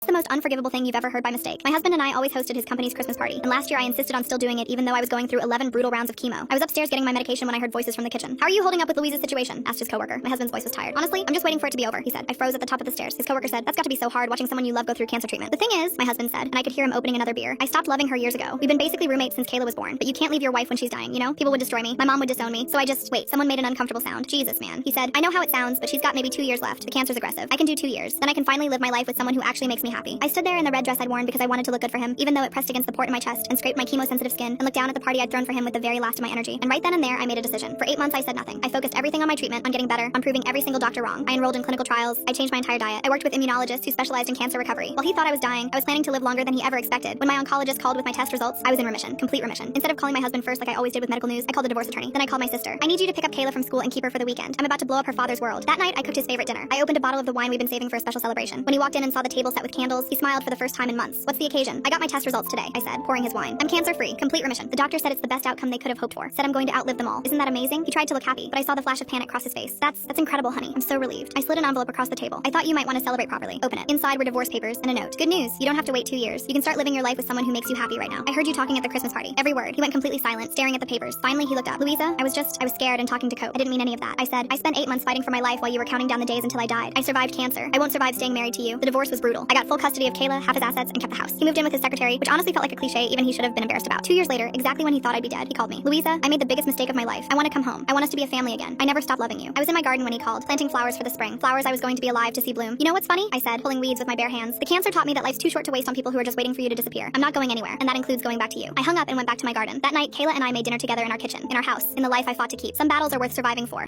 The most unforgivable thing you've ever heard by mistake. My husband and I always hosted his company's Christmas party, and last year I insisted on still doing it even though I was going through 11 brutal rounds of chemo. I was upstairs getting my medication when I heard voices from the kitchen. "How are you holding up with Louise's situation?" asked his coworker. My husband's voice was tired. "Honestly, I'm just waiting for it to be over," he said. I froze at the top of the stairs. His coworker said, "That's got to be so hard watching someone you love go through cancer treatment." "The thing is," my husband said, and I could hear him opening another beer, "I stopped loving her years ago. We've been basically roommates since Kayla was born, but you can't leave your wife when she's dying, you know? People would destroy me. My mom would disown me. So I just, wait, someone made an uncomfortable sound. Jesus, man." He said, "I know how it sounds, but she's got maybe 2 years left. The cancer's aggressive. I can do 2 years. Then I can finally live my life with someone who actually makes me happy." I stood there in the red dress I'd worn because I wanted to look good for him, even though it pressed against the port in my chest and scraped my chemo-sensitive skin, and looked down at the party I'd thrown for him with the very last of my energy. And right then and there, I made a decision. For 8 months, I said nothing. I focused everything on my treatment, on getting better, on proving every single doctor wrong. I enrolled in clinical trials. I changed my entire diet. I worked with immunologists who specialized in cancer recovery. While he thought I was dying, I was planning to live longer than he ever expected. When my oncologist called with my test results, I was in remission, complete remission. Instead of calling my husband first like I always did with medical news, I called the divorce attorney. Then I called my sister. "I need you to pick up Kayla from school and keep her for the weekend. I'm about to blow up her father's world." That night, I cooked his favorite dinner. I opened a bottle of the wine we'd been saving for a special celebration. When he walked in and saw the table set with candles, he smiled for the first time in months. "What's the occasion?" "I got my test results today," I said, pouring his wine. "I'm cancer-free, complete remission. The doctor said it's the best outcome they could have hoped for. Said I'm going to outlive them all. Isn't that amazing?" He tried to look happy, but I saw the flash of panic cross his face. That's incredible, honey. I'm so relieved." I slid an envelope across the table. "I thought you might want to celebrate properly." "Open it." Inside were divorce papers and a note. "Good news. You don't have to wait 2 years. You can start living your life with someone who makes you happy right now. I heard you talking at the Christmas party." Every word. He went completely silent, staring at the papers. Finally, he looked up. "Louisa, I was scared and talking to Coke. I didn't mean any of that." I said, "I spent 8 months fighting for my life while you were counting down the days until I died. I survived cancer. I won't survive staying married to you. The divorce was brutal. I got full custody of Kayla, half his assets, and kept the house." He moved in with his secretary, which honestly felt like a cliche even he should have been embarrassed about. 2 years later, exactly when he thought I'd be dead, he called me. "Louisa, I made the biggest mistake of my life. I want to come home. I want us to be a family again. I never stopped loving you." I was in my garden when he called, planting flowers for the spring. Flowers I was going to be alive to see bloom. "You know what's funny?" I said, pulling weeds with my bare hands. "The cancer taught me that life's too short to waste on people who are just waiting for you to disappear. I'm not going anywhere, and that includes going back to you." I hung up and went back to my garden. That night, Kayla and I made dinner together in our kitchen, in our house, in the life I fought to keep. Some battles are worth surviving for.